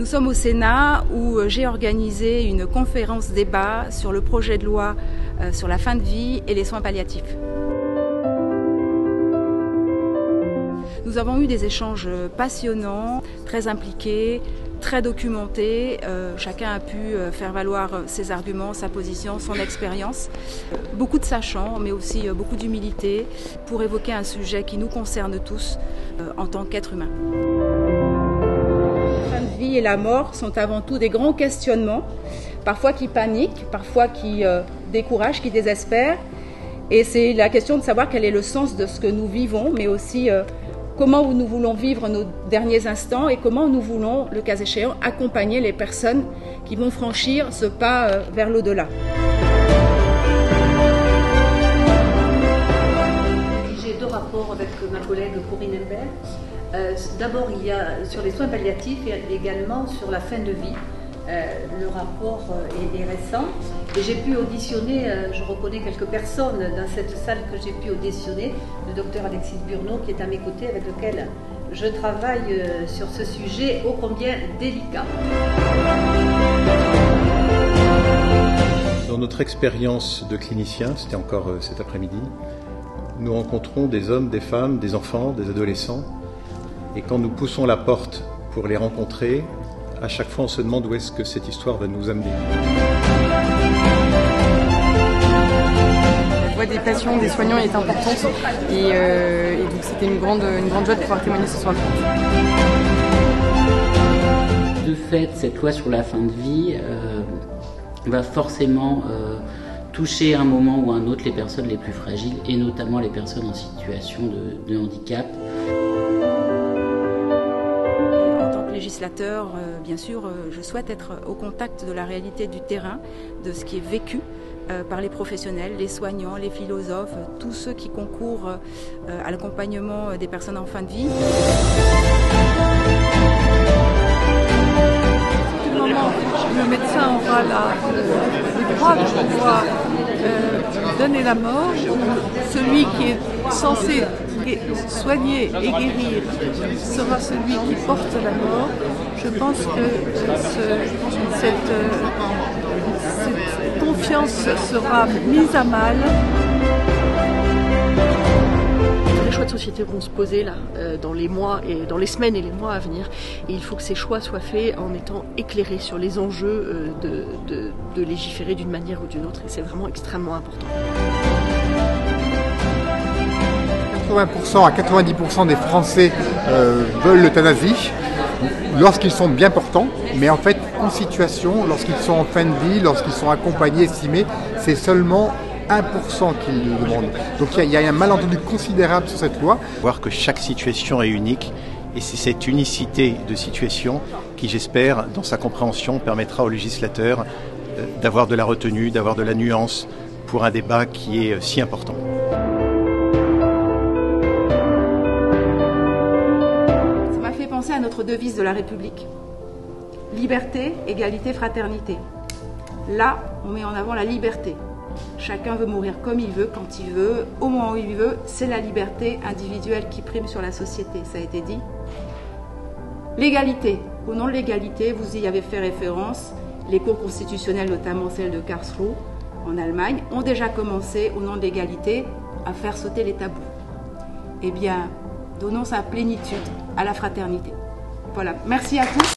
Nous sommes au Sénat où j'ai organisé une conférence débat sur le projet de loi sur la fin de vie et les soins palliatifs. Nous avons eu des échanges passionnants, très impliqués, très documentés. Chacun a pu faire valoir ses arguments, sa position, son expérience. Beaucoup de sachants, mais aussi beaucoup d'humilité pour évoquer un sujet qui nous concerne tous en tant qu'êtres humains. La fin de vie et la mort sont avant tout des grands questionnements, parfois qui paniquent, parfois qui découragent, qui désespèrent. Et c'est la question de savoir quel est le sens de ce que nous vivons, mais aussi comment nous voulons vivre nos derniers instants et comment nous voulons, le cas échéant, accompagner les personnes qui vont franchir ce pas vers l'au-delà. J'ai deux rapports avec ma collègue Corinne Imbert. D'abord, il y a sur les soins palliatifs et également sur la fin de vie. Le rapport est récent et j'ai pu auditionner, je reconnais quelques personnes dans cette salle que j'ai pu auditionner, le docteur Alexis Burneau qui est à mes côtés, avec lequel je travaille sur ce sujet ô combien délicat. Dans notre expérience de clinicien, c'était encore cet après-midi, nous rencontrons des hommes, des femmes, des enfants, des adolescents, et quand nous poussons la porte pour les rencontrer, à chaque fois on se demande où est-ce que cette histoire va nous amener. La voix des patients, des soignants est importante et donc c'était une grande joie de pouvoir témoigner ce soir. De fait, cette loi sur la fin de vie va forcément toucher à un moment ou à un autre les personnes les plus fragiles et notamment les personnes en situation de handicap. Législateur, bien sûr, je souhaite être au contact de la réalité du terrain, de ce qui est vécu par les professionnels, les soignants, les philosophes, tous ceux qui concourent à l'accompagnement des personnes en fin de vie. À tout moment, le médecin aura le droit de pouvoir donner la mort, celui qui est censé soigner et guérir sera celui qui porte la mort. Je pense que cette confiance sera mise à mal. Les choix de société vont se poser là, dans les mois et dans les semaines et les mois à venir. Et il faut que ces choix soient faits en étant éclairés sur les enjeux de légiférer d'une manière ou d'une autre. Et c'est vraiment extrêmement important. 80% à 90% des Français veulent l'euthanasie lorsqu'ils sont bien portants, mais en fait en situation, lorsqu'ils sont en fin de vie, lorsqu'ils sont accompagnés, estimés, c'est seulement 1% qui le demandent. Donc il y a un malentendu considérable sur cette loi. Voir que chaque situation est unique et c'est cette unicité de situation qui, j'espère, dans sa compréhension, permettra aux législateurs d'avoir de la retenue, d'avoir de la nuance pour un débat qui est si important. À notre devise de la République. Liberté, égalité, fraternité. Là, on met en avant la liberté. Chacun veut mourir comme il veut, quand il veut, au moment où il veut. C'est la liberté individuelle qui prime sur la société, ça a été dit. L'égalité. Au nom de l'égalité, vous y avez fait référence. Les cours constitutionnels, notamment celle de Karlsruhe, en Allemagne, ont déjà commencé, au nom de l'égalité, à faire sauter les tabous. Eh bien, donnons sa plénitude à la fraternité. Voilà, merci à tous.